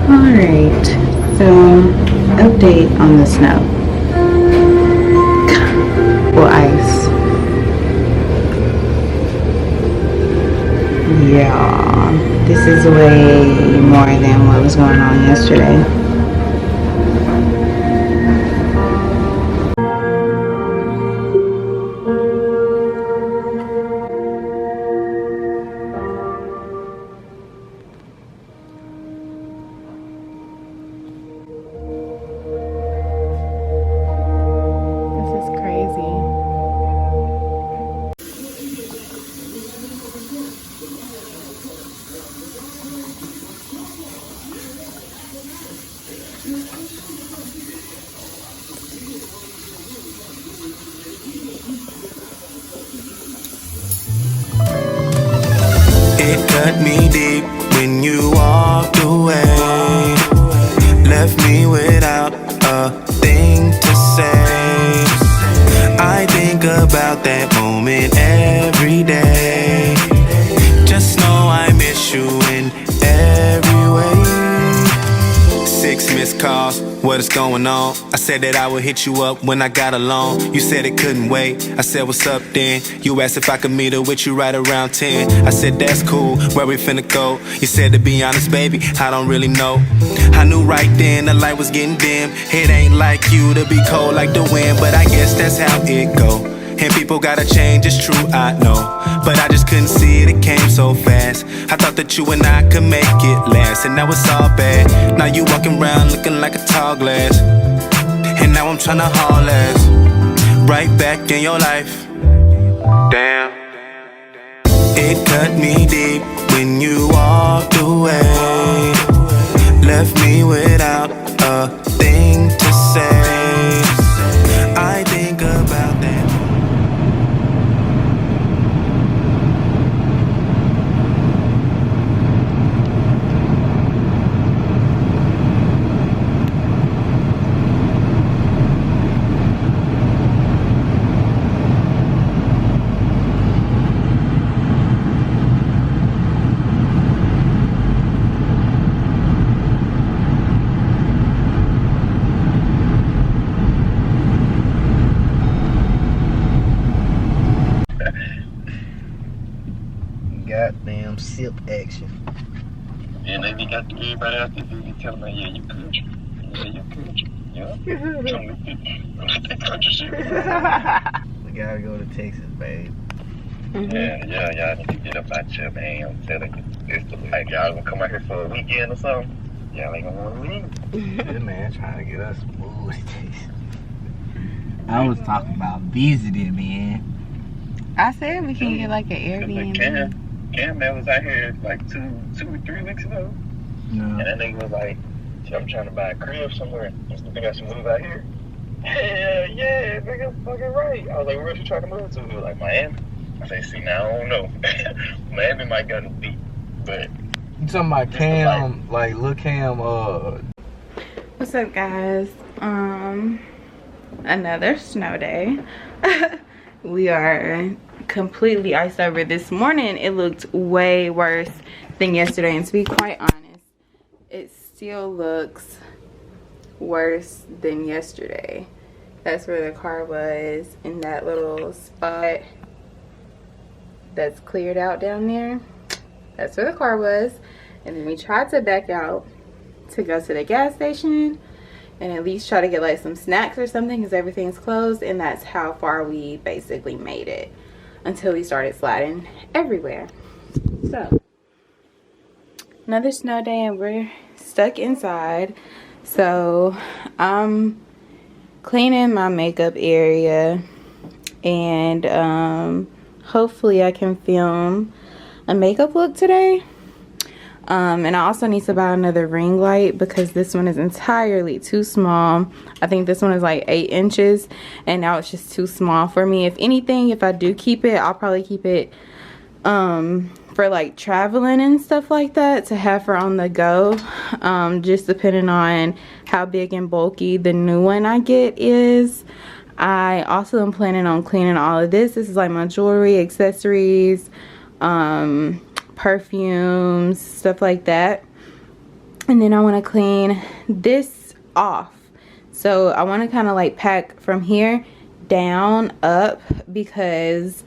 Alright, so update on the snow. Well, ice. Yeah, this is way more than what was going on yesterday. It cut me deep when you walked away. Left me without a thing to say. I think about that moment every day. Just know I miss you in every way. 6 missed calls, what is going on? I said that I would hit you up when I got alone. You said it couldn't wait, I said what's up then. You asked if I could meet up with you right around 10. I said that's cool, where we finna go? You said to be honest baby, I don't really know. I knew right then the light was getting dim. It ain't like you to be cold like the wind, but I guess that's how it go. And people gotta change, it's true, I know. But I just couldn't see it, it came so fast. I thought that you and I could make it last, and now it's all bad. Now you walking around looking like a tall glass, and now I'm tryna haul ass right back in your life. Damn. It cut me deep when you walked away. Left me without a thing to say. I think about that. Goddamn sip action. And then you got everybody out there who telling me, yeah, you country. Yeah, you country. Yeah. That country shit. We gotta go to Texas, babe. Yeah, y'all need to get up out here, man. I'm telling you. It's the, like, y'all gonna come out here for a weekend or something? Y'all ain't gonna wanna leave. This man trying to get us moved to Texas. I was talking about visiting, man. I said we can get like an Airbnb. Cam, man, was out here like two or 3 weeks ago. No. And that nigga was like, I'm trying to buy a crib somewhere. I think I should move out here. Yeah, nigga, fucking right. I was like, where you trying to move to? He was like, Miami. I say, see, now I don't know. Miami might got a beat, but You talking about Cam, like Lil Cam, What's up, guys? Another snow day. We are completely iced over. This morning it looked way worse than yesterday, and to be quite honest, it still looks worse than yesterday. That's where the car was, in that little spot that's cleared out down there. That's where the car was. And then we tried to back out to go to the gas station and at least try to get like some snacks or something because everything's closed, and that's how far we basically made it until we started sliding everywhere. So another snow day and we're stuck inside. So I'm cleaning my makeup area, and hopefully I can film a makeup look today. And I also need to buy another ring light because this one is entirely too small. I think this one is like 8 inches, and now it's just too small for me. If anything, if I do keep it, I'll probably keep it for like traveling and stuff like that, to have for on the go, just depending on how big and bulky the new one I get is. I also am planning on cleaning all of this. This is like my jewelry, accessories, perfumes, stuff like that. And then I want to clean this off. So I want to kind of like pack from here down up, because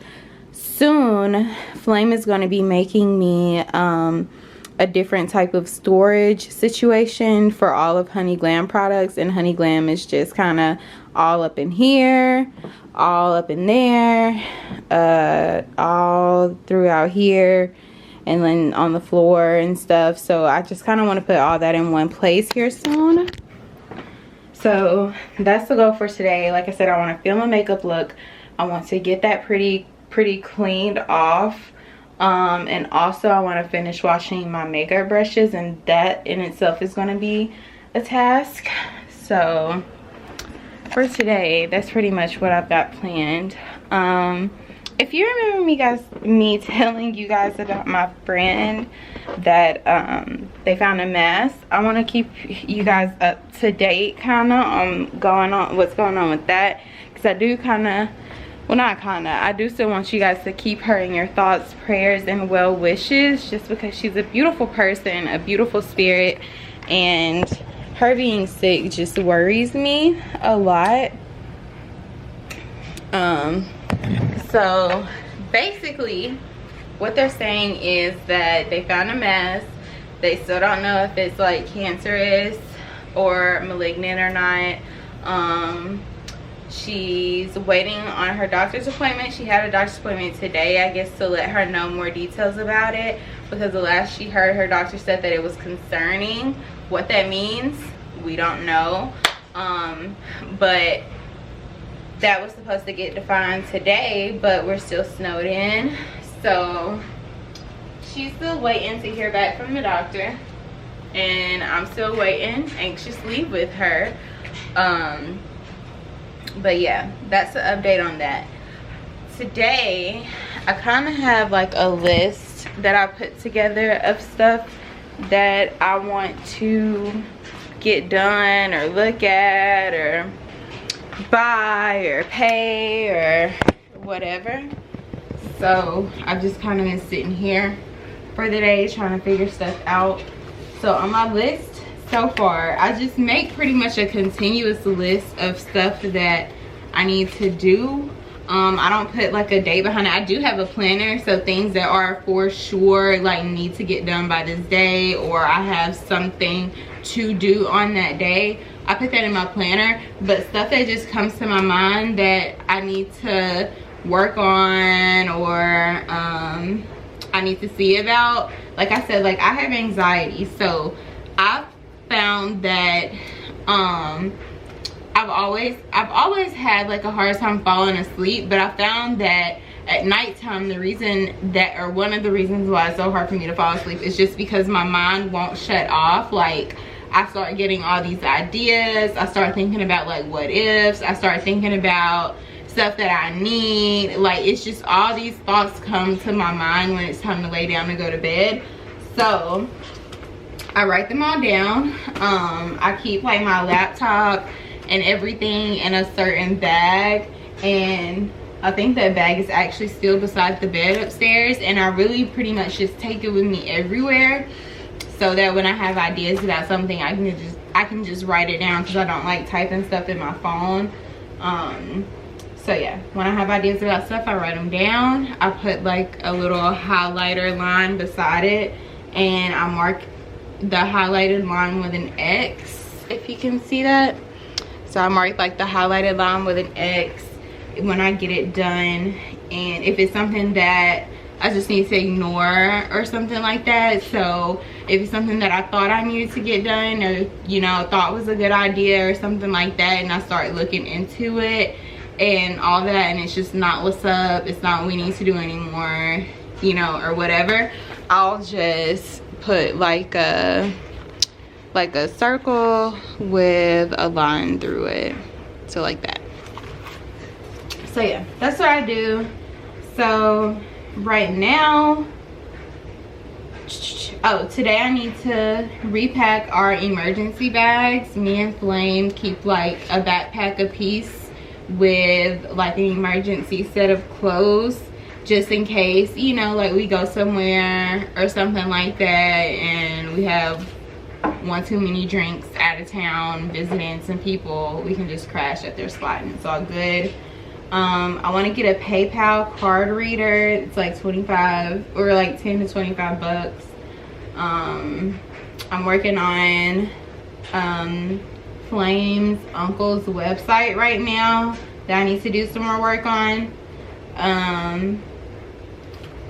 soon Flame is going to be making me a different type of storage situation for all of Honey Glam products. And Honey Glam is just kind of all up in here, all up in there, all throughout here, and then on the floor and stuff. So I just kind of want to put all that in one place here soon. So that's the goal for today. Like I said, I want to film a makeup look. I want to get that pretty cleaned off. And also I want to finish washing my makeup brushes, and that in itself is going to be a task. So for today, that's pretty much what I've got planned. If you remember me telling you guys about my friend that they found a mess, I want to keep you guys up to date kind of on what's going on with that, because I do I do still want you guys to keep her in your thoughts, prayers, and well wishes, just because she's a beautiful person, a beautiful spirit, and her being sick just worries me a lot. So basically what they're saying is that they found a mass. They still don't know if it's like cancerous or malignant or not. She's waiting on her doctor's appointment. She had a doctor's appointment today, I guess, to let her know more details about it, because the last she heard, her doctor said that it was concerning. What that means, we don't know. But that was supposed to get defined today, but we're still snowed in. So she's still waiting to hear back from the doctor, and I'm still waiting anxiously with her. But yeah, that's the update on that. Today I kind of have like a list that I put together of stuff that I want to get done or look at or buy or pay or whatever. So I've just kind of been sitting here for the day trying to figure stuff out. So on my list so far, I just make pretty much a continuous list of stuff that I need to do. I don't put like a day behind it. I do have a planner, so things that are for sure like need to get done by this day, or I have something to do on that day, I put that in my planner. But stuff that just comes to my mind that I need to work on, or I need to see about, like I said, like I have anxiety, so I've found that I've always had like a hard time falling asleep, but I found that at nighttime, one of the reasons why it's so hard for me to fall asleep is just because my mind won't shut off. Like I start getting all these ideas, I start thinking about like what ifs, I start thinking about stuff that I need. Like it's just all these thoughts come to my mind when it's time to lay down and go to bed. So I write them all down. I keep like my laptop and everything in a certain bag, and I think that bag is actually still beside the bed upstairs, and I really pretty much just take it with me everywhere, so that when I have ideas about something, I can just write it down, because I don't like typing stuff in my phone. So yeah, when I have ideas about stuff, I write them down. I put like a little highlighter line beside it, and I mark the highlighted line with an X, if you can see that. So I mark like the highlighted line with an X when I get it done. And if it's something that I just need to ignore or something like that, so if it's something that I thought I needed to get done, or you know, thought was a good idea or something like that, and I start looking into it and all that, and it's just not what's up, it's not what we need to do anymore, you know, or whatever, I'll just put like a circle with a line through it, so like that. So yeah, that's what I do. So right now, oh, today I need to repack our emergency bags. Me and Flame keep like a backpack apiece with like an emergency set of clothes, just in case, you know, like we go somewhere or something like that and we have want too many drinks out of town, visiting some people, we can just crash at their spot and it's all good. I want to get a PayPal card reader. It's like 25 or like 10 to 25 bucks. I'm working on Flame's uncle's website right now that I need to do some more work on.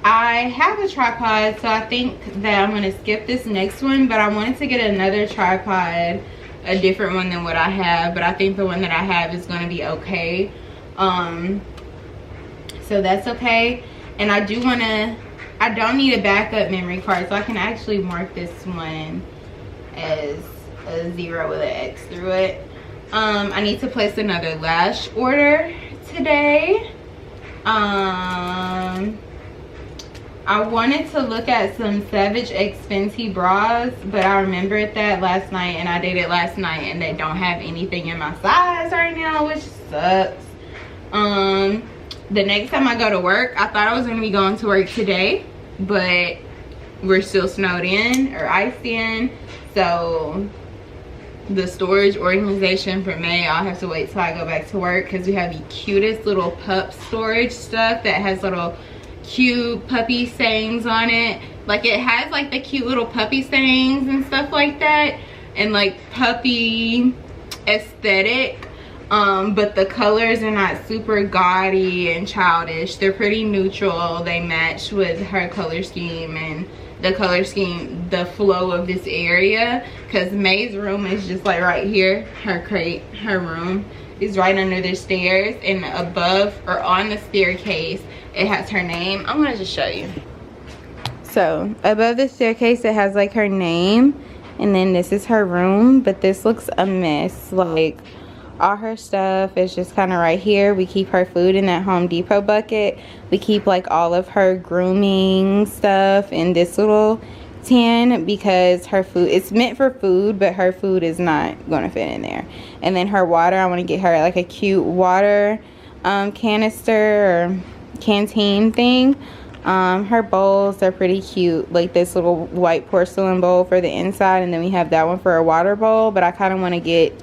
I have a tripod, so I think that I'm gonna skip this next one, but I wanted to get another tripod, a different one than what I have, but I think the one that I have is gonna be okay. So that's okay. And I don't need a backup memory card, so I can actually mark this one as a 0 with an X through it. I need to place another lash order today. I wanted to look at some Savage X Fenty bras, but I remembered that last night, and I did it last night, and they don't have anything in my size right now, which sucks. The next time I go to work, I thought I was going to be going to work today, but we're still snowed in or iced in, so the storage organization for May, I'll have to wait till I go back to work, because we have the cutest little pup storage stuff that has little cute puppy sayings on it. Like, it has like the cute little puppy sayings and stuff like that, and like puppy aesthetic, but the colors are not super gaudy and childish. They're pretty neutral. They match with her color scheme and the color scheme, the flow of this area, because May's room is just like right here. Her crate, her room is right under the stairs, and above or on the staircase it has her name. I'm gonna just show you. So above the staircase it has like her name, and then this is her room, but this looks a mess. Like, all her stuff is just kind of right here. We keep her food in that Home Depot bucket. We keep like all of her grooming stuff in this little tin, because her food, it's meant for food, but her food is not going to fit in there. And then her water, I want to get her like a cute water canister or canteen thing. Her bowls are pretty cute, like this little white porcelain bowl for the inside, and then we have that one for a water bowl, but I kind of want to get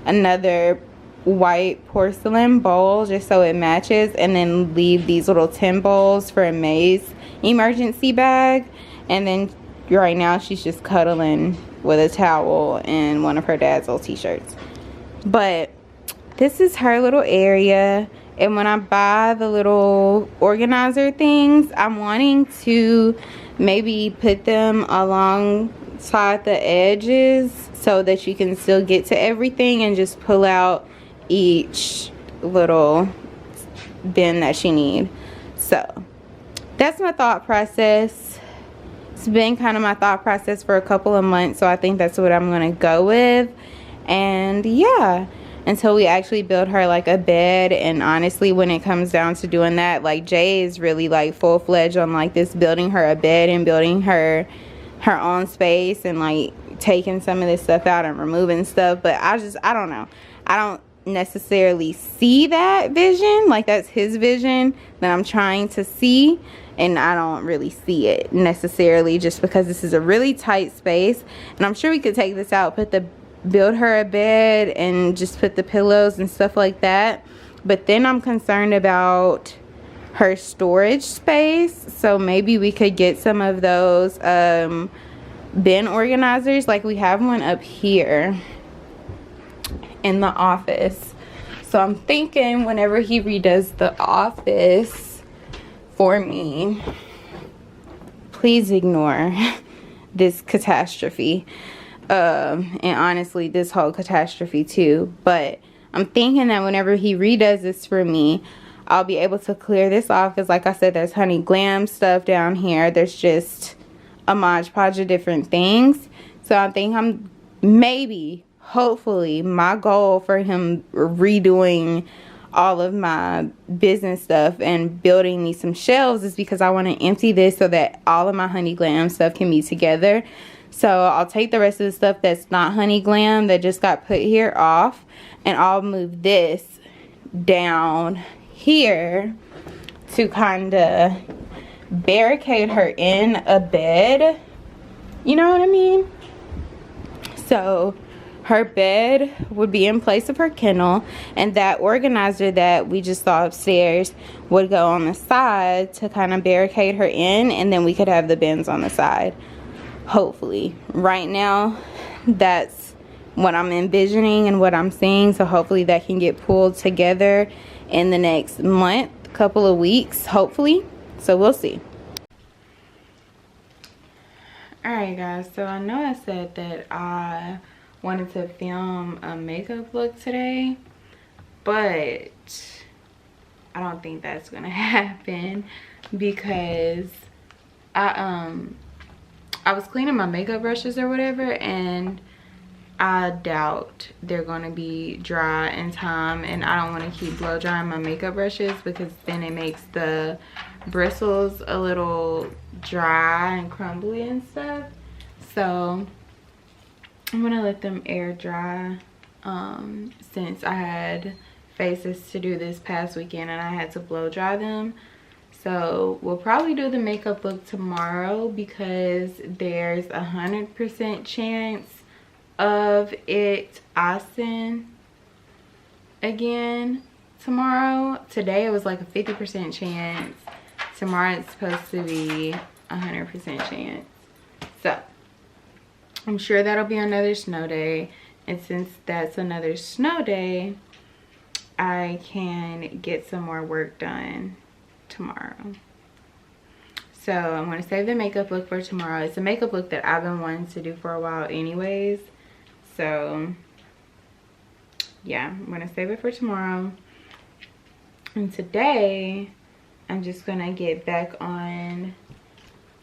another white porcelain bowl just so it matches, and then leave these little tin bowls for a May's emergency bag. And then right now she's just cuddling with a towel and one of her dad's old t-shirts. But this is her little area, and when I buy the little organizer things, I'm wanting to maybe put them alongside the edges so that you can still get to everything, and just pull out each little bin that you need. So that's my thought process. It's been kind of my thought process for a couple of months, so I think that's what I'm gonna go with. And yeah, until we actually build her like a bed. And honestly, when it comes down to doing that, like, Jay is really like full-fledged on like this, building her a bed and building her own space, and like taking some of this stuff out and removing stuff. But I don't know, I don't necessarily see that vision. Like, that's his vision that I'm trying to see, and I don't really see it necessarily, just because this is a really tight space. And I'm sure we could take this out, build her a bed and just put the pillows and stuff like that. But then I'm concerned about her storage space, so maybe we could get some of those bin organizers. Like, we have one up here in the office, so I'm thinking whenever he redoes the office for me, please ignore this catastrophe, and honestly this whole catastrophe too. But I'm thinking that whenever he redoes this for me, I'll be able to clear this off, because like I said, there's honey glam stuff down here. There's just a modge podge of different things. So I think hopefully my goal for him redoing all of my business stuff and building me some shelves is because I want to empty this so that all of my honey glam stuff can be together. So I'll take the rest of the stuff that's not honey glam that just got put here off, and I'll move this down here to kind of barricade her in a bed, you know what I mean? So her bed would be in place of her kennel, and that organizer that we just saw upstairs would go on the side to kind of barricade her in, and then we could have the bins on the side, hopefully. Right now, that's what I'm envisioning and what I'm seeing, so hopefully that can get pulled together in the next month, couple of weeks, hopefully. So we'll see. Alright guys, so I know I said that I wanted to film a makeup look today, but I don't think that's gonna happen because I was cleaning my makeup brushes or whatever, and I doubt they're gonna be dry in time, and I don't want to keep blow drying my makeup brushes because then it makes the bristles a little dry and crumbly and stuff. So I'm gonna let them air dry since I had faces to do this past weekend and I had to blow dry them. So we'll probably do the makeup look tomorrow because there's 100% chance of it icing again tomorrow. Today it was like a 50% chance. Tomorrow it's supposed to be 100% chance. So I'm sure that'll be another snow day, and since that's another snow day, I can get some more work done tomorrow. So I'm going to save the makeup look for tomorrow. It's a makeup look that I've been wanting to do for a while anyways. So yeah, I'm going to save it for tomorrow. And today, I'm just going to get back on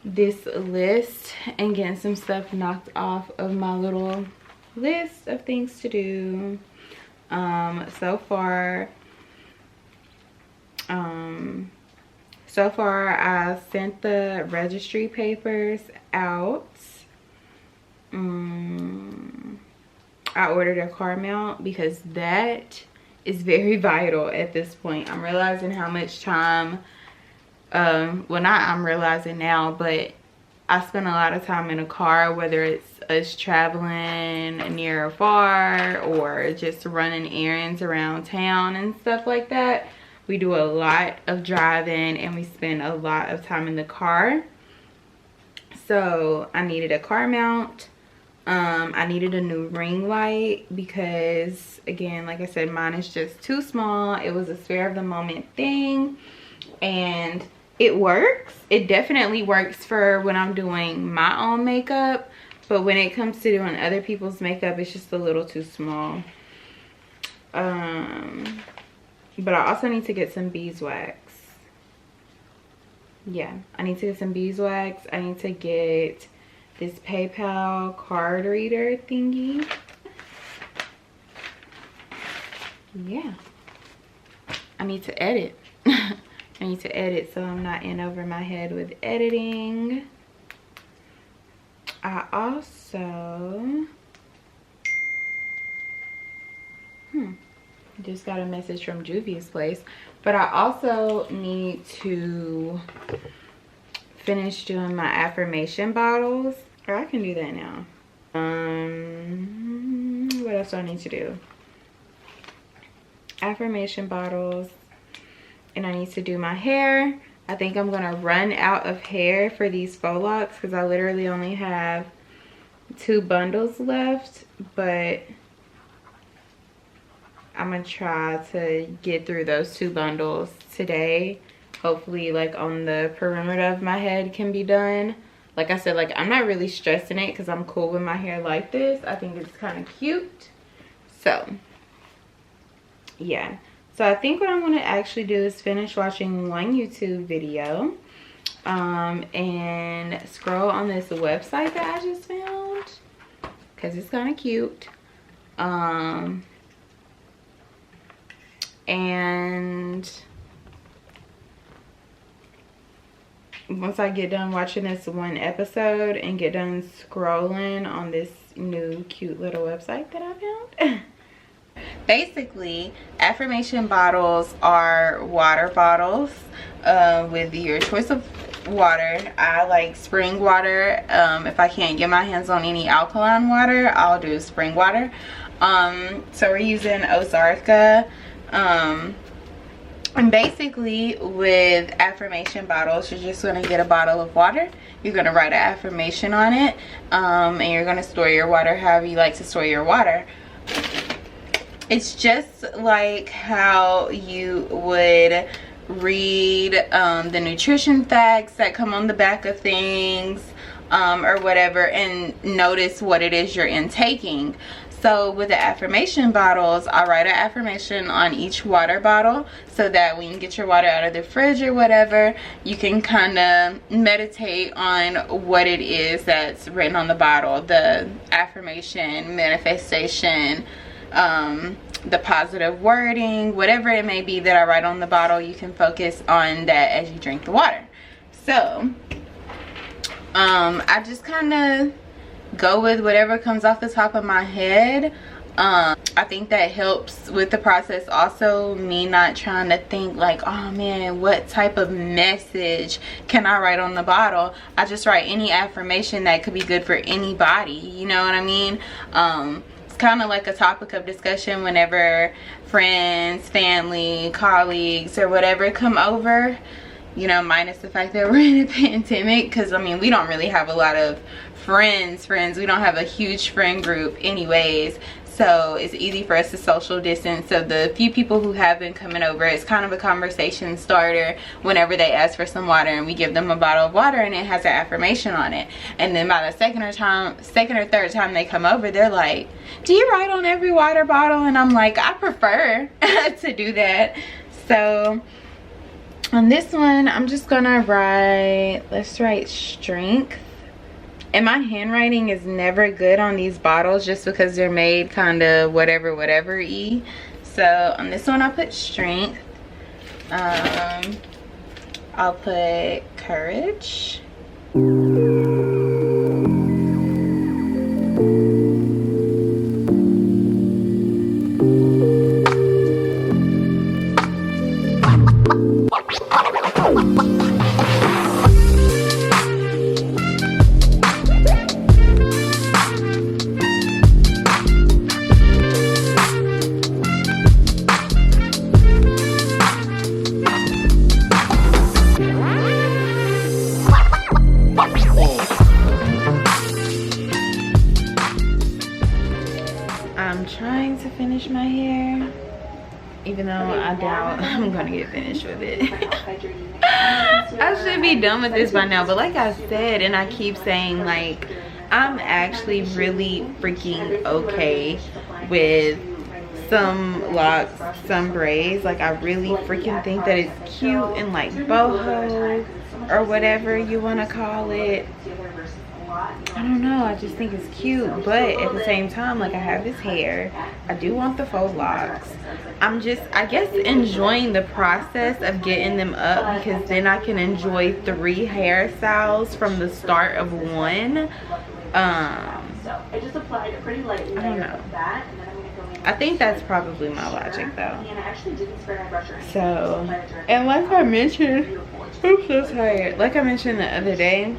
this list and getting some stuff knocked off of my little list of things to do. So far I sent the registry papers out. I ordered a car mount because that is very vital at this point. I'm realizing how much time, well, not I'm realizing now, but I spend a lot of time in a car, whether it's us traveling near or far or just running errands around town and stuff like that. We do a lot of driving and we spend a lot of time in the car. So I needed a car mount. I needed a new ring light because, again, like I said, mine is just too small. It was a spare of the moment thing, and it works. It definitely works for when I'm doing my own makeup, but when it comes to doing other people's makeup, it's just a little too small. But I also need to get some beeswax. Yeah, I need to get some beeswax. I need to get this PayPal card reader thingy. Yeah, I need to edit. I need to edit so I'm not in over my head with editing. I also just got a message from Juvia's place, but I also need to finish doing my affirmation bottles, or I can do that now. What else do I need to do? Affirmation bottles, and I need to do my hair. I think I'm gonna run out of hair for these faux locks because I literally only have 2 bundles left, but I'm gonna try to get through those 2 bundles today. Hopefully, like, on the perimeter of my head can be done. Like I said, like, I'm not really stressing it because I'm cool with my hair like this. I think it's kind of cute. So yeah, so I think what I'm going to actually do is finish watching one YouTube video and scroll on this website that I just found because it's kind of cute. And once I get done watching this one episode and get done scrolling on this new cute little website that I found. Basically, affirmation bottles are water bottles with your choice of water. I like spring water. If I can't get my hands on any alkaline water, I'll do spring water. So we're using Ozarka. And basically with affirmation bottles, you're just going to get a bottle of water. You're going to write an affirmation on it, and you're going to store your water however you like to store your water. It's just like how you would read the nutrition facts that come on the back of things, or whatever, and notice what it is you're intaking. So with the affirmation bottles, I write an affirmation on each water bottle so that when you get your water out of the fridge or whatever, you can kind of meditate on what it is that's written on the bottle. The affirmation, manifestation, the positive wording, whatever it may be that I write on the bottle, you can focus on that as you drink the water. So I just kind of go with whatever comes off the top of my head. I think that helps with the process. Also, me not trying to think like, oh man, what type of message can I write on the bottle? I just write any affirmation that could be good for anybody, you know what I mean? It's kind of like a topic of discussion whenever friends, family, colleagues, or whatever come over, you know, minus the fact that we're in a pandemic, because I mean, we don't really have a lot of friends. We don't have a huge friend group anyways, so it's easy for us to social distance. So the few people who have been coming over, it's kind of a conversation starter whenever they ask for some water, and we give them a bottle of water and it has an affirmation on it. And then by the second or third time they come over, they're like, do you write on every water bottle? And I'm like, I prefer to do that. So on this one, I'm just gonna write, let's write strength. And my handwriting is never good on these bottles just because they're made kind of whatever-y. So on this one, I'll put strength. I'll put courage. I'm trying to finish my hair, even though I doubt I'm gonna get finished with it. I should be done with this by now, but like I said, and I keep saying, like, I'm actually really freaking okay with some locks, some braids. Like, I really freaking think that it's cute and like boho or whatever you want to call it. I don't know, I just think it's cute, but at the same time, like, I have this hair, I do want the faux locks. I'm just, I guess, enjoying the process of getting them up, because then I can enjoy 3 hairstyles from the start of one. I don't know, I think that's probably my logic though. So, and like I mentioned, I'm so tired, like I mentioned the other day,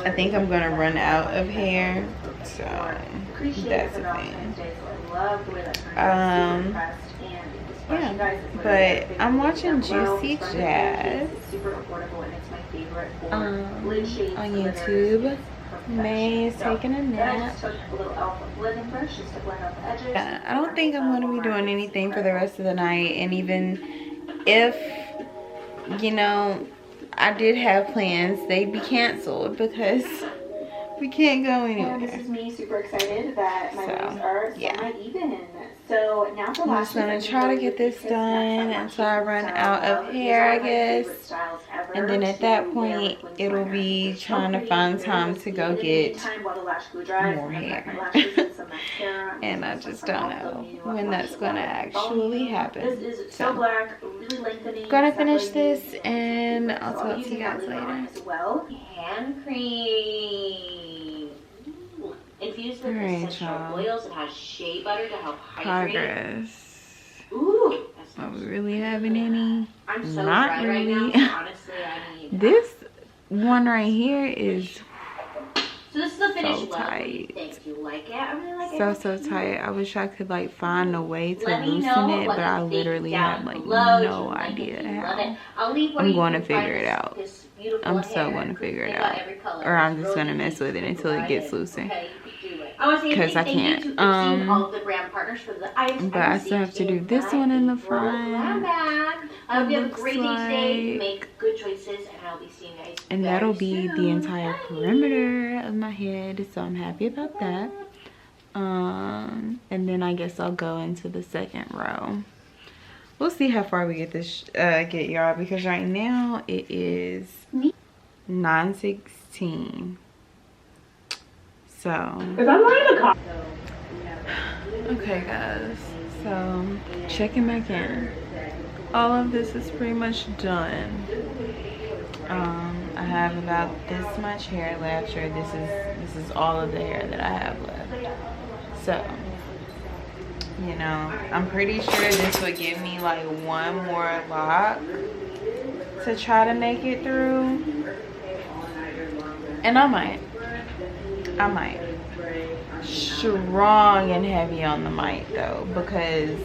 I think I'm gonna run out of hair, so that's the thing. Yeah, but I'm watching Juicy Jazz on YouTube. May is taking a nap. I don't think I'm gonna be doing anything for the rest of the night, and even if, you know, I did have plans, they'd be canceled because we can't go anywhere. And this is me super excited that my legs are semi-even. So now I'm just gonna try to get this done until I run out of hair, I guess. And then at that point, it'll be trying to find time to go get more hair. And I just don't know when that's gonna actually happen. So, gonna finish this and I'll talk to you guys later. Hand cream. Infused with essential oils. It has shea butter to help hydrate. Progress. Ooh. Are we really having any? I'm so not dry really. right now. Honestly, I need This one right here is so this is the finished so look. tight. Thank you. Like it? I really like it. So tight. I wish I could like find a way to Let me loosen know it, what but you I think literally down have like below. no Like it, idea if you love how. it. I'll leave where I'm you going to can find figure it out. this beautiful I'm so hair. going to figure it They got out, every color. or I'm It's just really gonna mess with it until it gets looser. Okay, you can do it. I want to say 'Cause I thank you can't. to Christine, all of the brand partners for the items. But I still have to do this one in the front. I hope you have a looks great day today. like- Make good choices, and I'll be seeing you guys. And very that'll be soon. the entire perimeter of my head, so I'm happy about that. And then I guess I'll go into the second row. We'll see how far we get this get y'all, because right now it is 9:16. So okay guys, so checking back in. All of this is pretty much done. I have about this much hair left, or this is all of the hair that I have left. So, you know, I'm pretty sure this would give me like one more lock to try to make it through. And I might. Strong and heavy on the mic though, because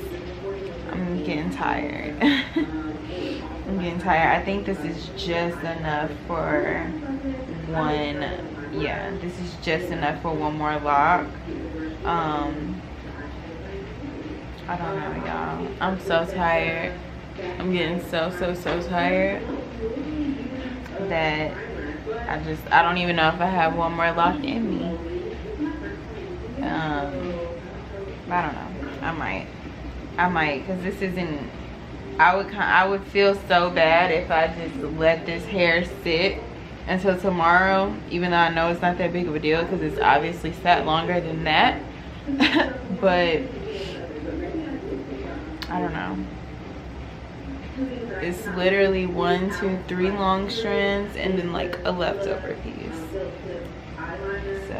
I'm getting tired. I'm getting tired. I think this is just enough for one. Yeah, this is just enough for one more lock. I don't know, y'all. I'm so tired. I'm getting so tired that I don't even know if I have one more lock in me. I don't know. I might, because this isn't. I would feel so bad if I just let this hair sit until tomorrow, even though I know it's not that big of a deal because it's obviously sat longer than that. But I don't know. It's literally 1, 2, 3 long strands and then like a leftover piece. So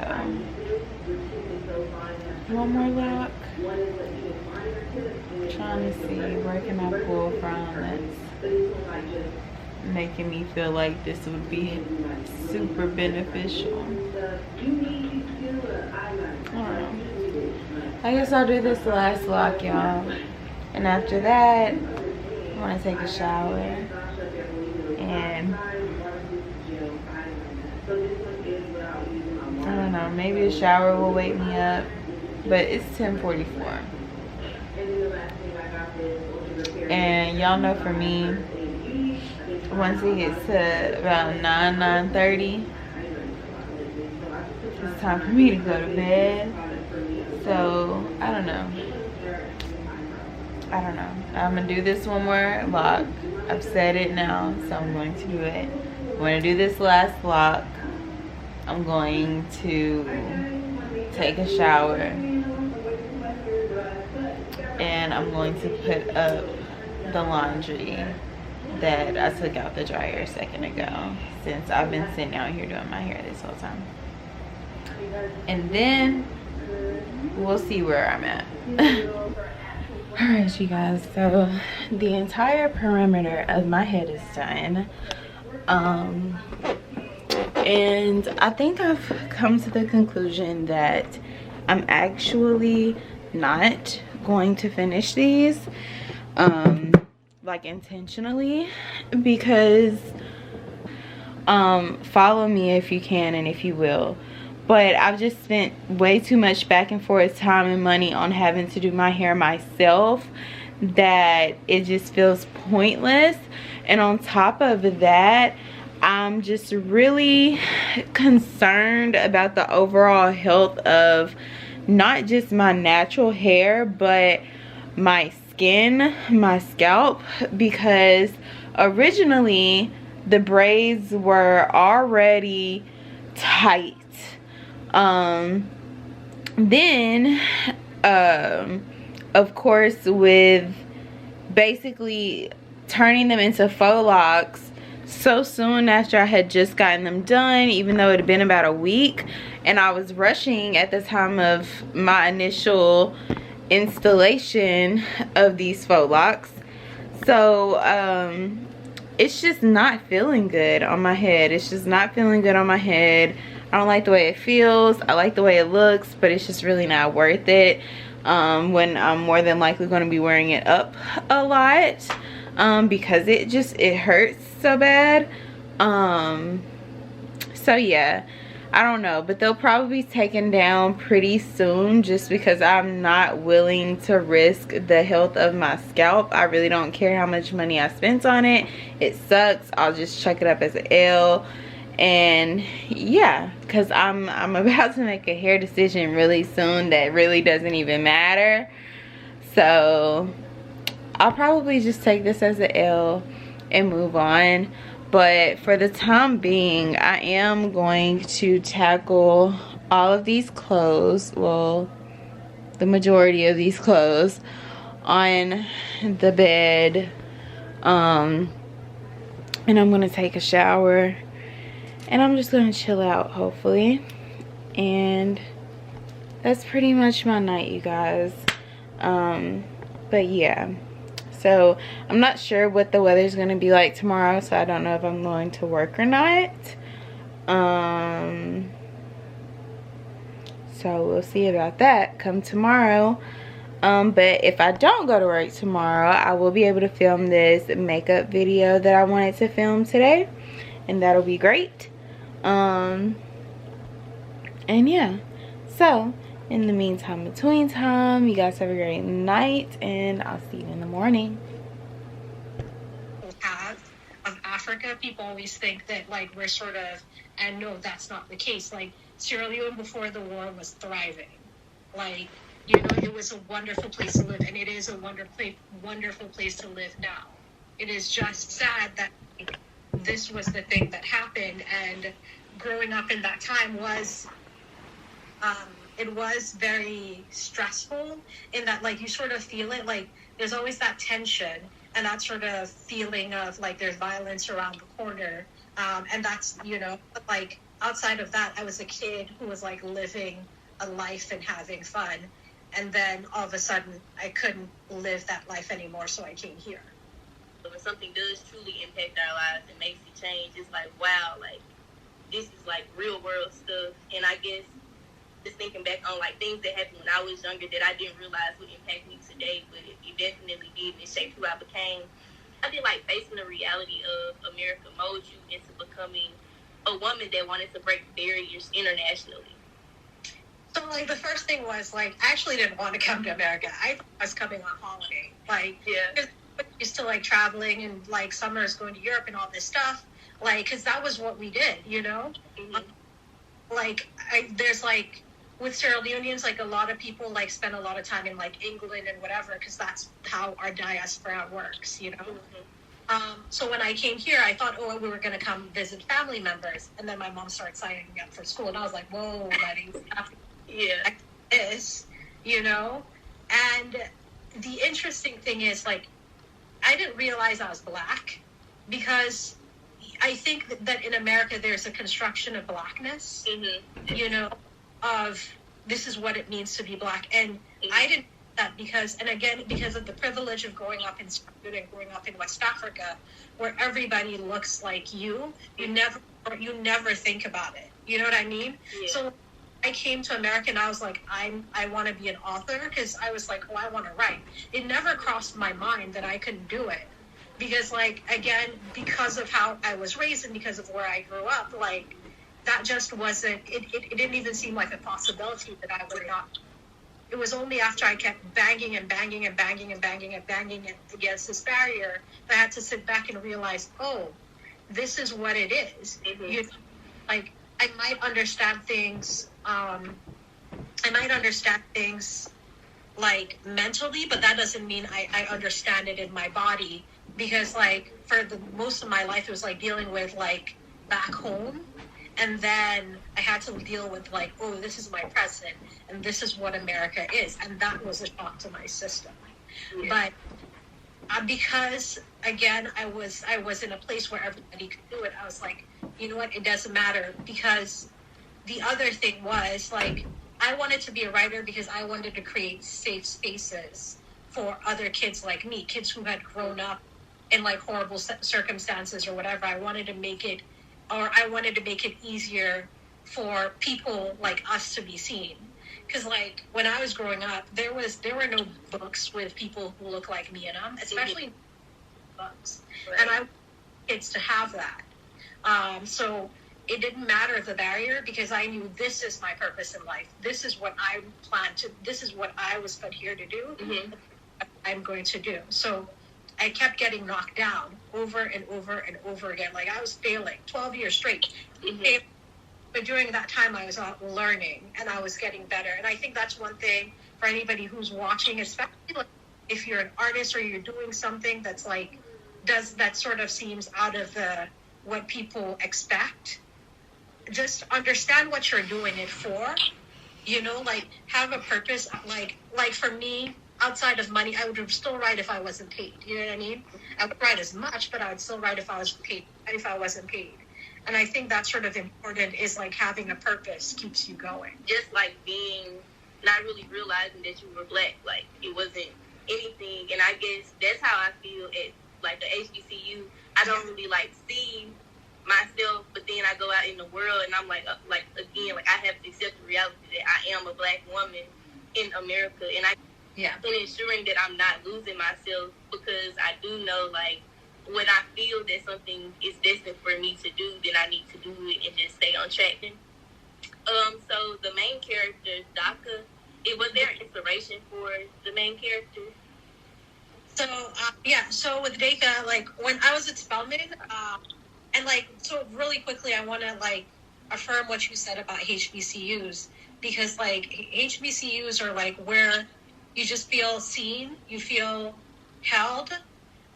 one more lock. Trying to see where can I pull from that's making me feel like this would be super beneficial. I don't know. I guess I'll do this last lock, y'all, and after that I want to take a shower, and I don't know, maybe a shower will wake me up, but it's 10:44. And y'all know for me, once it gets to about 9:30, it's time for me to go to bed. So I don't know. I'm gonna do this one more lock. I've said it now, so I'm going to do it. I'm gonna do this last lock. I'm going to take a shower, and I'm going to put up the laundry that I took out the dryer a second ago, since I've been sitting out here doing my hair this whole time. And then we'll see where I'm at. Alright, you guys, so the entire perimeter of my head is done. And I think I've come to the conclusion that I'm actually not going to finish these like intentionally, because follow me if you can and if you will, but I've just spent way too much back and forth time and money on having to do my hair myself that it just feels pointless. And on top of that, I'm just really concerned about the overall health of not just my natural hair, but my skin, my scalp, because originally the braids were already tight. Then of course, with basically turning them into faux locks so soon after I had just gotten them done, even though it had been about a week, and I was rushing at the time of my initial installation of these faux locks. So it's just not feeling good on my head. It's just not feeling good on my head. I don't like the way it feels. I like the way it looks, but it's just really not worth it when I'm more than likely going to be wearing it up a lot because it hurts so bad. So yeah, I don't know, but they'll probably be taken down pretty soon just because I'm not willing to risk the health of my scalp. I really don't care how much money I spent on it. It sucks. I'll just chuck it up as an L. And yeah, because I'm about to make a hair decision really soon that really doesn't even matter. So I'll probably just take this as an L and move on. But for the time being, I am going to tackle all of these clothes, well, the majority of these clothes, on the bed. And I'm going to take a shower. And I'm just going to chill out, hopefully. And that's pretty much my night, you guys. But yeah. So I'm not sure what the weather's going to be like tomorrow, so I don't know if I'm going to work or not. So we'll see about that come tomorrow. But if I don't go to work tomorrow, I will be able to film this makeup video that I wanted to film today, and that'll be great. And yeah, so in the meantime, between time, you guys have a great night, and I'll see you in the morning. Of Africa, people always think that like we're sort of, and no, that's not the case. Like Sierra Leone before the war was thriving. Like, you know, it was a wonderful place to live, and it is a wonderful place to live now. It is just sad that like, this was the thing that happened, and growing up in that time was it was very stressful in that like you sort of feel it, like there's always that tension and that sort of feeling of like there's violence around the corner, and that's, you know, like outside of that, I was a kid who was like living a life and having fun, and then all of a sudden I couldn't live that life anymore, so I came here. When something does truly impact our lives and makes it change, it's like, wow, like this is like real world stuff. And I guess just thinking back on like things that happened when I was younger that I didn't realize would impact me today, but it definitely did, and it shaped who I became. I feel like facing the reality of America mold you into becoming a woman that wanted to break barriers internationally. So like the first thing was like I actually didn't want to come to America. I was coming on holiday. Like, yeah, used to like traveling and like summers going to Europe and all this stuff. Like, because that was what we did, you know? Mm-hmm. Like, there's like, with Sierra Leoneans, like a lot of people like spend a lot of time in like England and whatever, because that's how our diaspora works, you know? Mm-hmm. So when I came here, I thought, oh, we were going to come visit family members. And then my mom started signing me up for school. And I was like, whoa, buddy. Yeah. This, you know? And the interesting thing is, like, I didn't realize I was Black because I think that in America there's a construction of Blackness, mm-hmm. you know, of this is what it means to be Black. And mm-hmm. I didn't know that because, and again, because of the privilege of growing up in Scotland and growing up in West Africa, where everybody looks like you never think about it. You know what I mean? Yeah. So I came to America and I was like, I want to be an author, because I was like, oh, I want to write. It never crossed my mind that I couldn't do it. Because, like, again, because of how I was raised and because of where I grew up, like, that just wasn't, it didn't even seem like a possibility that I would not. It was only after I kept banging against this barrier that I had to sit back and realize, oh, this is what it is. Mm-hmm. You know, like, I might understand things, like, mentally, but that doesn't mean I understand it in my body. Because, like, for the most of my life, it was, like, dealing with, like, back home. And then I had to deal with, like, oh, this is my present. And this is what America is. And that was a shock to my system. Yeah. But because, again, I was in a place where everybody could do it. I was like, you know what? It doesn't matter. Because the other thing was, like, I wanted to be a writer because I wanted to create safe spaces for other kids like me, kids who had grown up in like horrible circumstances or whatever. I wanted to make it easier for people like us to be seen. Because like when I was growing up, there were no books with people who look like me in them, especially books. Right. And I want kids to have that. So it didn't matter the barrier, because I knew this is my purpose in life. This is what I this is what I was put here to do. Mm-hmm. I'm going to do. So I kept getting knocked down over and over and over again. Like I was failing 12 years straight. Mm-hmm. But during that time I was learning and I was getting better. And I think that's one thing for anybody who's watching, especially like if you're an artist or you're doing something that's like, that sort of seems out of what people expect. Just understand what you're doing it for, you know, like have a purpose. Like for me, outside of money, I would still write if I wasn't paid. You know what I mean? I would write as much, but I would still write if I wasn't paid. And I think that's sort of important, is like having a purpose keeps you going. Just like not really realizing that you were Black, like it wasn't anything. And I guess that's how I feel at like the HBCU. I don't really like see myself, but then I go out in the world and I'm like again, like I have to accept the reality that I am a Black woman in America, and and ensuring that I'm not losing myself, because I do know like when I feel that something is destined for me to do, then I need to do it and just stay on track. So the main character, Daka, was there inspiration for the main character? So with Daka, like when I was at Spelman, and like, so really quickly, I want to like affirm what you said about HBCUs, because like HBCUs are like where you just feel seen, you feel held.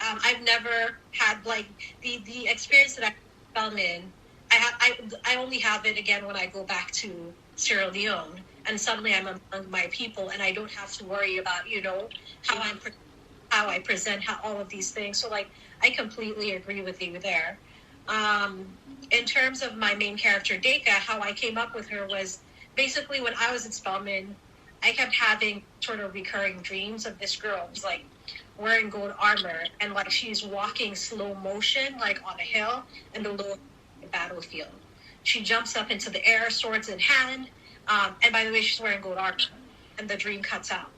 I've never had like the experience that I felt in. I only have it again when I go back to Sierra Leone, and suddenly I'm among my people, and I don't have to worry about, you know, how I present, how all of these things. So like I completely agree with you there. In terms of my main character, Daka, how I came up with her was basically when I was at Spelman, I kept having sort of recurring dreams of this girl who's like wearing gold armor, and like she's walking slow motion, like on a hill in the lower battlefield. She jumps up into the air, swords in hand, and by the way, she's wearing gold armor, and the dream cuts out.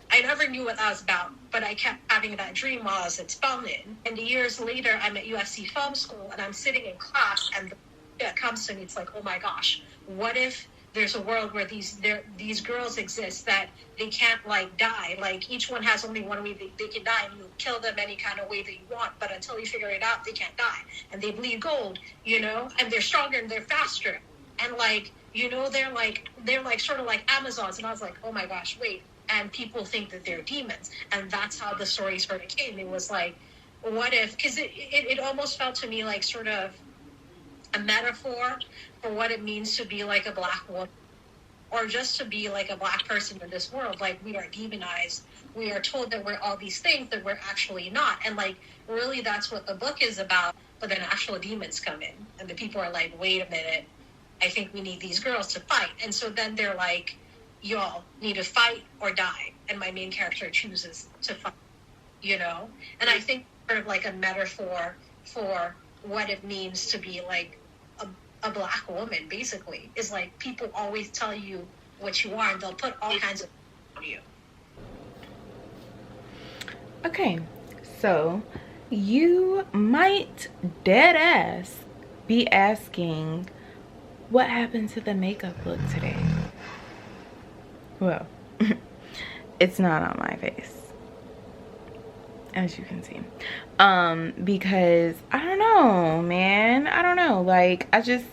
I never knew what that was about, but I kept having that dream while I was at Spelman. And years later, I'm at USC Film School, and I'm sitting in class, and it comes to me, it's like, oh my gosh, what if there's a world where these girls exist that they can't like die? Like each one has only one way they can die, and you kill them any kind of way that you want, but until you figure it out, they can't die. And they bleed gold, you know, and they're stronger and they're faster. And like, you know, they're like sort of like Amazons. And I was like, oh my gosh, wait. And people think that they're demons. And that's how the story sort of came. It was like, what if, because it almost felt to me like sort of a metaphor for what it means to be like a Black woman, or just to be like a Black person in this world. Like we are demonized. We are told that we're all these things that we're actually not. And like, really that's what the book is about. But then actual demons come in, and the people are like, wait a minute, I think we need these girls to fight. And so then they're like, y'all need to fight or die. And my main character chooses to fight, you know? And I think sort of like a metaphor for what it means to be like a Black woman, basically, is like people always tell you what you are, and they'll put all kinds of on you. Okay, so you might dead ass be asking, what happened to the makeup look today? Well, it's not on my face, as you can see, because I don't know, man. I don't know, like I just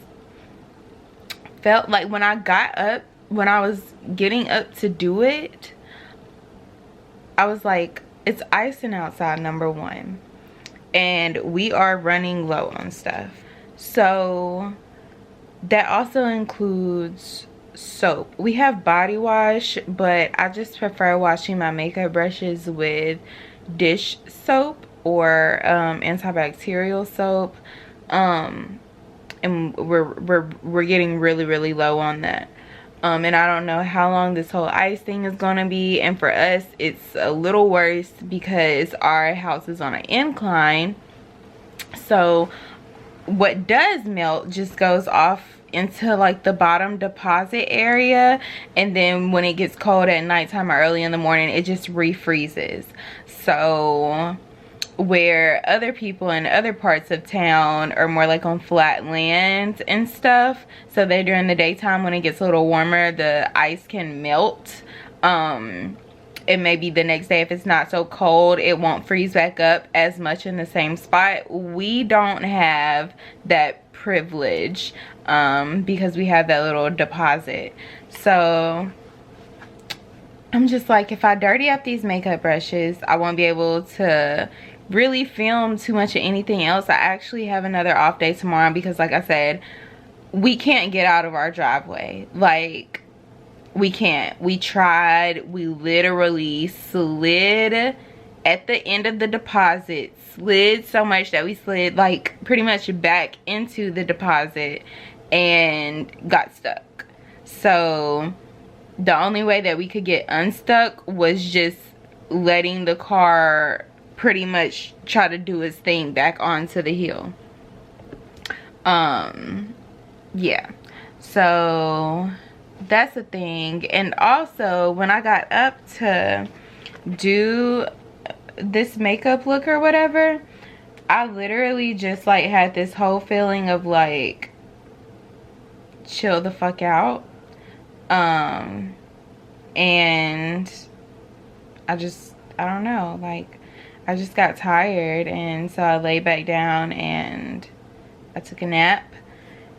felt like when I was getting up to do it, I was like, it's icing outside, number one, and we are running low on stuff. So that also includes soap. We have body wash, but I just prefer washing my makeup brushes with dish soap or antibacterial soap, and we're getting really low on that. And I don't know how long this whole ice thing is gonna be. And for us, it's a little worse because our house is on an incline. So what does melt just goes off into like the bottom deposit area, and then when it gets cold at nighttime or early in the morning, it just refreezes. So where other people in other parts of town are more like on flat land and stuff, so that during the daytime when it gets a little warmer, the ice can melt. And maybe the next day, if it's not so cold, it won't freeze back up as much in the same spot. We don't have that privilege because we have that little deposit. So I'm just like, if I dirty up these makeup brushes, I won't be able to really film too much of anything else. I actually have another off day tomorrow because, like I said, we can't get out of our driveway. Like, we can't. We tried. We literally slid at the end of the deposit. Slid so much that we slid like pretty much back into the deposit and got stuck. So the only way that we could get unstuck was just letting the car pretty much try to do its thing back onto the hill. Yeah, so that's the thing. And also, when I got up to do this makeup look or whatever, I literally just like had this whole feeling of like, chill the fuck out. And I don't know, like, I just got tired, and so I laid back down and I took a nap.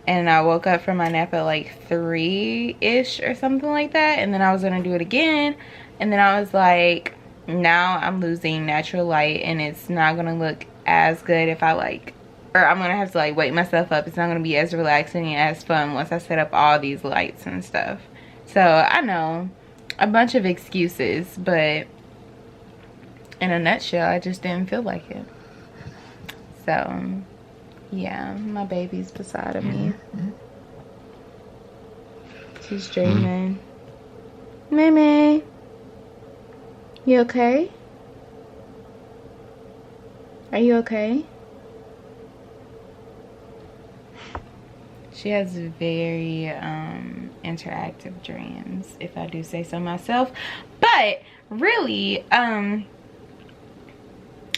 And I woke up from my nap at like 3-ish or something like that. And then I was gonna do it again. And then I was like, now I'm losing natural light, and it's not gonna look as good if I like, or I'm gonna have to like wake myself up. It's not gonna be as relaxing and as fun once I set up all these lights and stuff. So I know, a bunch of excuses, but in a nutshell, I just didn't feel like it. So yeah, my baby's beside of me. She's dreaming. Mimi, you okay? Are you okay? She has very interactive dreams, if I do say so myself. But really,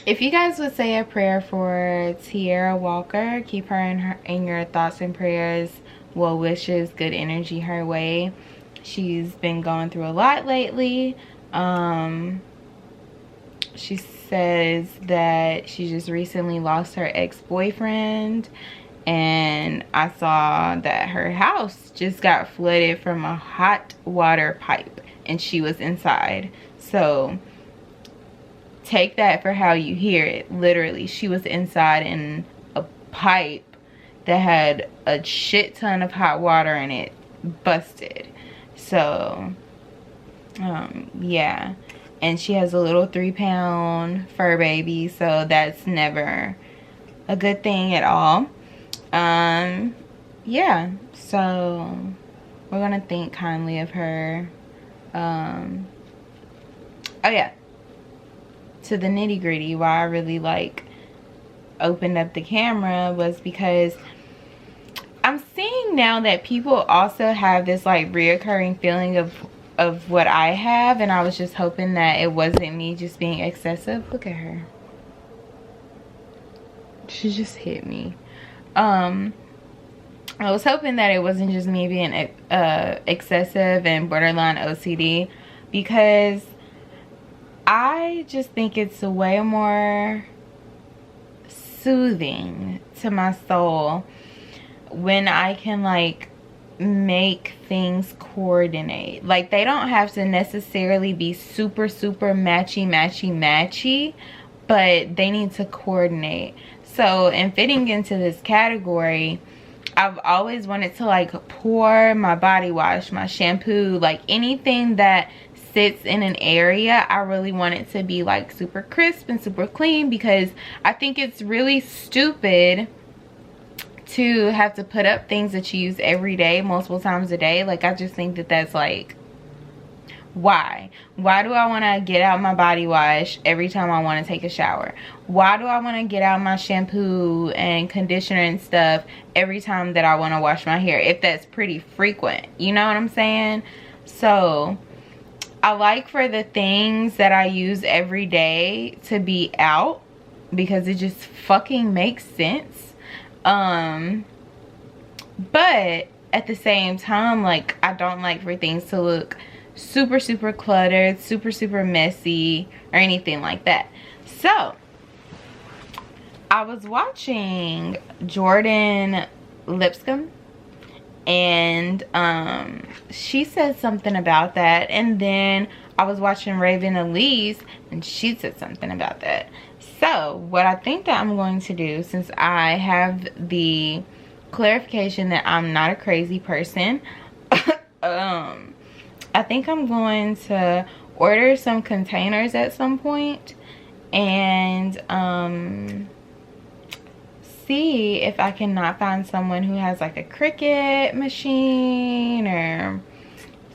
if you guys would say a prayer for Tierra Walker, keep her in your thoughts and prayers, well wishes, good energy her way. She's been going through a lot lately. She says that she just recently lost her ex-boyfriend, and I saw that her house just got flooded from a hot water pipe and she was inside. So take that for how you hear it. Literally, she was inside in a pipe that had a shit ton of hot water in it, busted. So yeah, and she has a little 3-pound fur baby, so that's never a good thing at all. Yeah, so we're gonna think kindly of her. Oh yeah, to the nitty gritty, why I really like opened up the camera was because I'm seeing now that people also have this like reoccurring feeling of what I have, and I was just hoping that it wasn't me just being excessive. Look at her, she just hit me. I was hoping that it wasn't just me being excessive and borderline OCD, because I just think it's way more soothing to my soul when I can like make things coordinate. Like, they don't have to necessarily be super matchy, but they need to coordinate. So in fitting into this category, I've always wanted to like pour my body wash, my shampoo, like anything that sits in an area, I really want it to be like super crisp and super clean, because I think it's really stupid to have to put up things that you use every day, multiple times a day. Like, I just think that that's like, why do I want to get out my body wash every time I want to take a shower? Why do I want to get out my shampoo and conditioner and stuff every time that I want to wash my hair, if that's pretty frequent? You know what I'm saying? So I like for the things that I use every day to be out, because it just fucking makes sense. But at the same time, like, I don't like for things to look super cluttered, super messy, or anything like that. So I was watching Jordan Lipscomb, and she said something about that, and then I was watching Raven Elise, and she said something about that. So what I think that I'm going to do, since I have the clarification that I'm not a crazy person, I think I'm going to order some containers at some point, and see if I cannot find someone who has like a Cricut machine or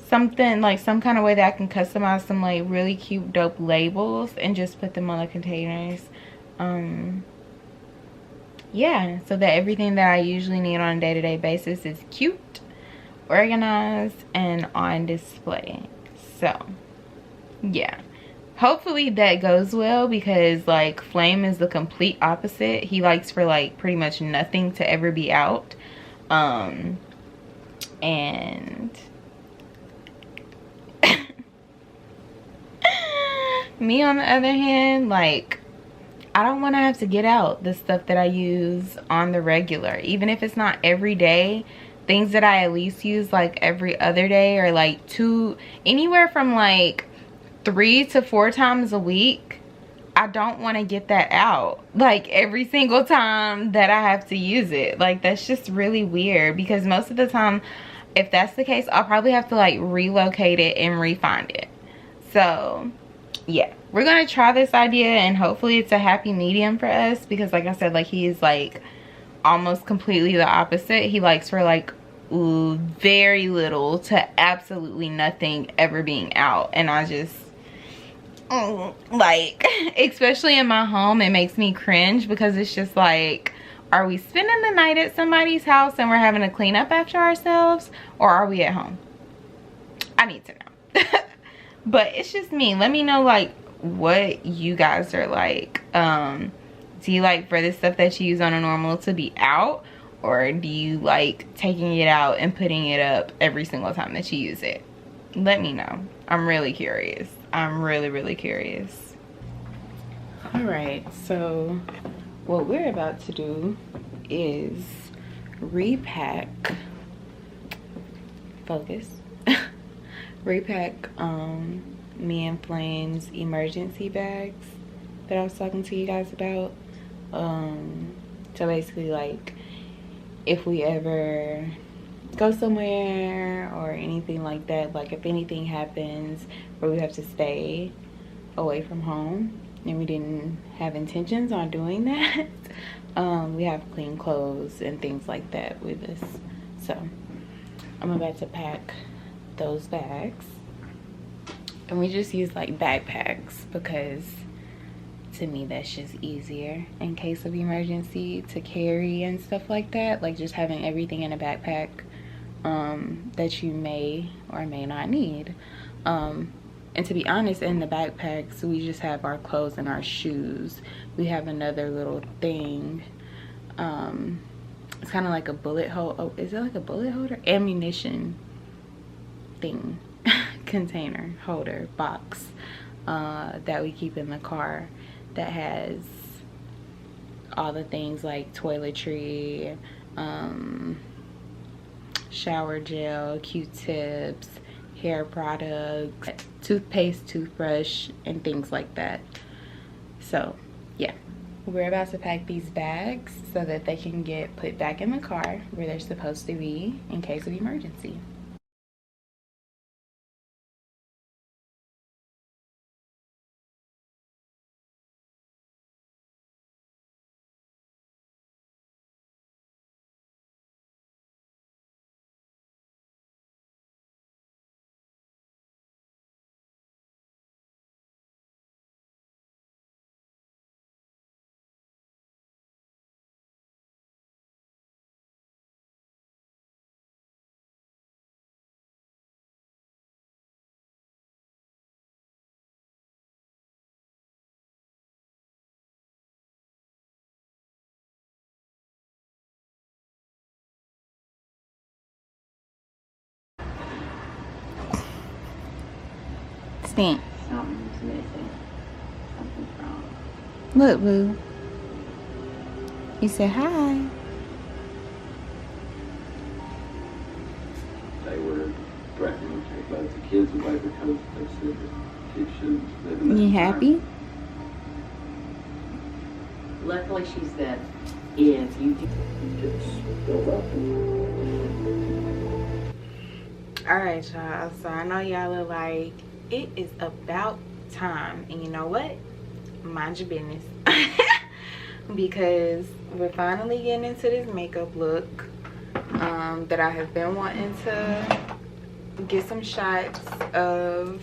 something, like some kind of way that I can customize some like really cute dope labels and just put them on the containers. Yeah, so that everything that I usually need on a day-to-day basis is cute, organized, and on display. So yeah, hopefully that goes well, because like Flame is the complete opposite. He likes for like pretty much nothing to ever be out. And me on the other hand, like, I don't want to have to get out the stuff that I use on the regular, even if it's not every day. Things that I at least use like every other day, or like anywhere from like 3 to 4 times a week. I don't want to get that out like every single time that I have to use it. Like, that's just really weird, because most of the time, if that's the case, I'll probably have to like relocate it and refind it. So yeah, we're gonna try this idea, and hopefully it's a happy medium for us, because like I said, like, he is like almost completely the opposite. He likes for like very little to absolutely nothing ever being out, and I just like, especially in my home, it makes me cringe, because it's just like, are we spending the night at somebody's house and we're having to clean up after ourselves, or are we at home? I need to know. But it's just me. Let me know like what you guys are like. Do you like for the stuff that you use on a normal to be out, or do you like taking it out and putting it up every single time that you use it? Let me know. I'm really curious. I'm really curious. All right, so what we're about to do is repack, focus, repack me and Flame's emergency bags that I was talking to you guys about. So basically, like, if we ever go somewhere or anything like that, like if anything happens where we have to stay away from home and we didn't have intentions on doing that, we have clean clothes and things like that with us. So I'm about to pack those bags, and we just use like backpacks, because to me that's just easier in case of emergency to carry and stuff like that. Like, just having everything in a backpack that you may or may not need. And to be honest, in the backpacks we just have our clothes and our shoes. We have another little thing, it's kind of like a bullet hole. Oh, is it like a bullet holder? Ammunition thing. Container holder box that we keep in the car, that has all the things like toiletry, shower gel, Q-tips, hair products, toothpaste, toothbrush, and things like that. So yeah, we're about to pack these bags so that they can get put back in the car where they're supposed to be in case of emergency. stink? Something's missing. Something's wrong. Look, boo. He said hi. They were threatening to take both the kids away because they said that she shouldn't live in that You happy? Luckily, she said, if you do. Just build up. Alright, y'all. So I know y'all are like, it is about time. And you know what? Mind your business. Because we're finally getting into this makeup look that I have been wanting to get some shots of.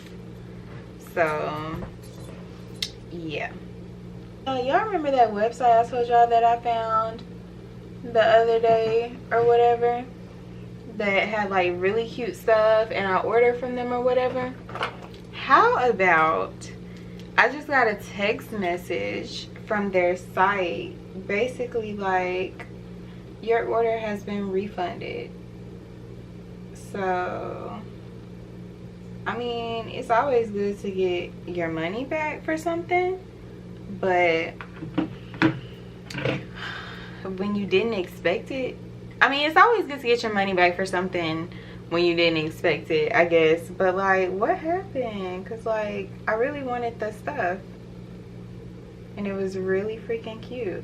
So yeah. Y'all remember that website I told y'all that I found the other day or whatever, that had like really cute stuff and I ordered from them or whatever? How about I just got a text message from their site, basically like, your order has been refunded. So I mean, it's always good to get your money back for something, but when you didn't expect it, I mean, it's always good to get your money back for something when you didn't expect it, I guess. But like, what happened? Because like, I really wanted the stuff and it was really freaking cute.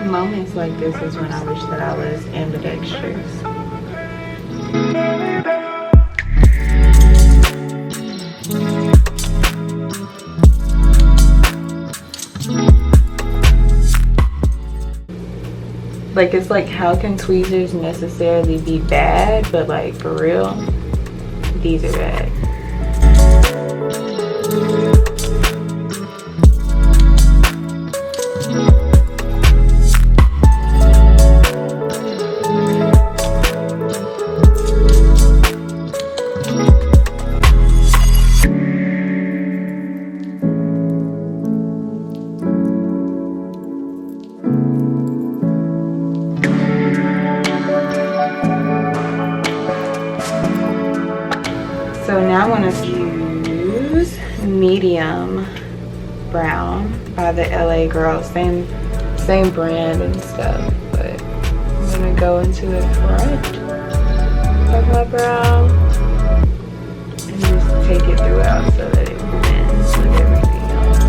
Moments like this is when I wish that I was ambidextrous. Like, it's like, how can tweezers necessarily be bad, but like, for real, these are bad. So now I want to use medium brown by the LA Girl, same brand and stuff, but I'm gonna go into the front of my brow and just take it throughout so that it blends with everything else.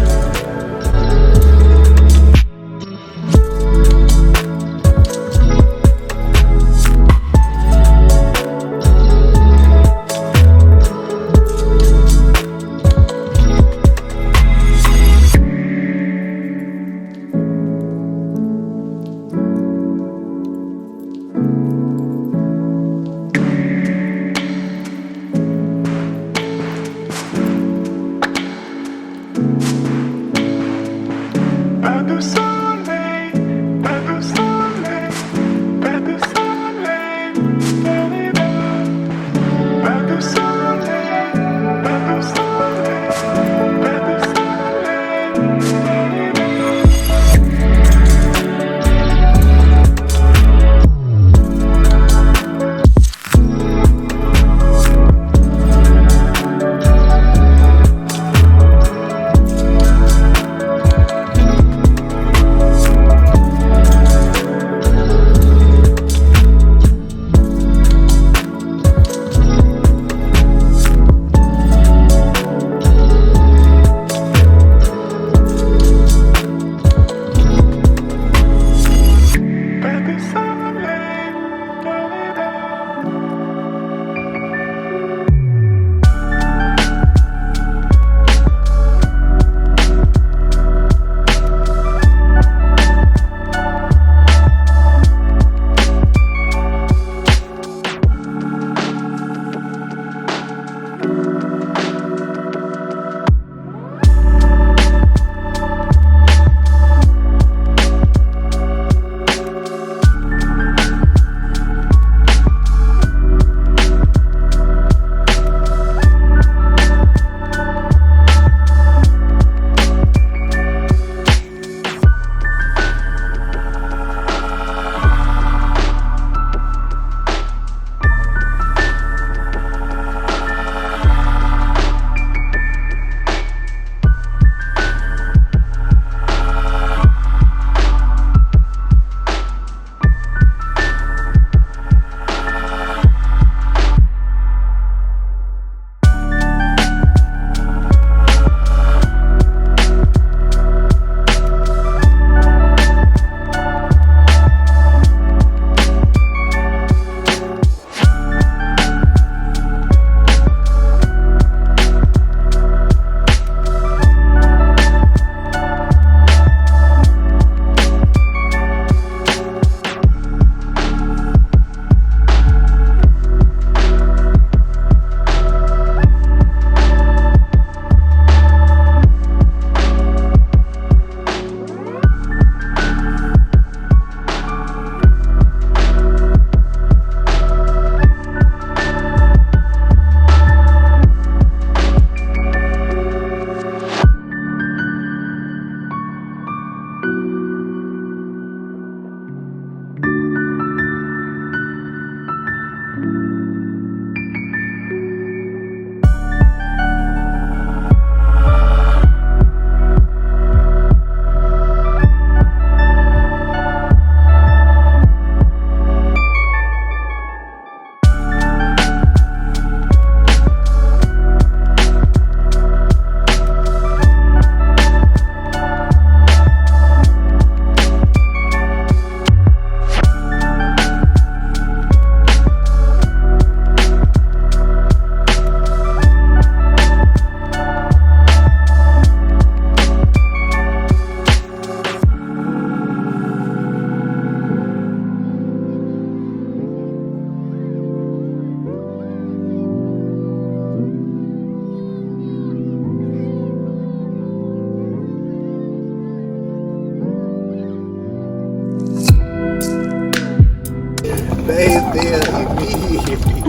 fell immediately.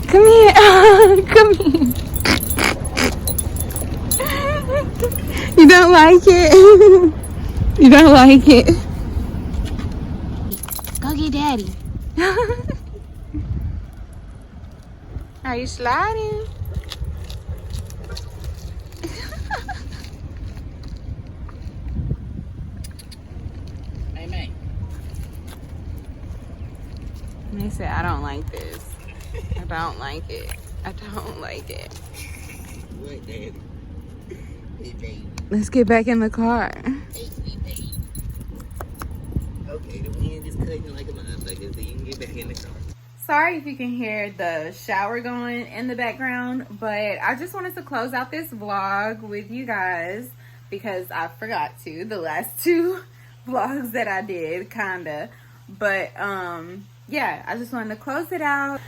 Come here. Come here. You don't like it? You don't like it? Go get daddy. Are you sliding? Hey, They said, I don't like this. I don't like it. I don't like it. What, Daddy? Hey, baby. Let's get back in the car. Hey, sweet baby. Okay, the wind is cutting like a motherfucker, so you can get back in the car. Sorry if you can hear the shower going in the background, but I just wanted to close out this vlog with you guys because I forgot to the last 2 vlogs that I did, kinda. But yeah, I just wanted to close it out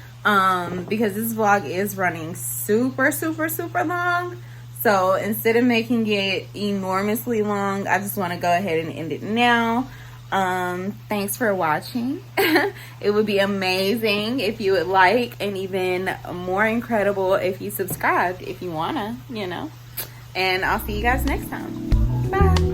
because this vlog is running super long. So instead of making it enormously long, I just want to go ahead and end it now. Thanks for watching. It would be amazing if you would like, and even more incredible if you subscribed, if you wanna, you know. And I'll see you guys next time. Bye.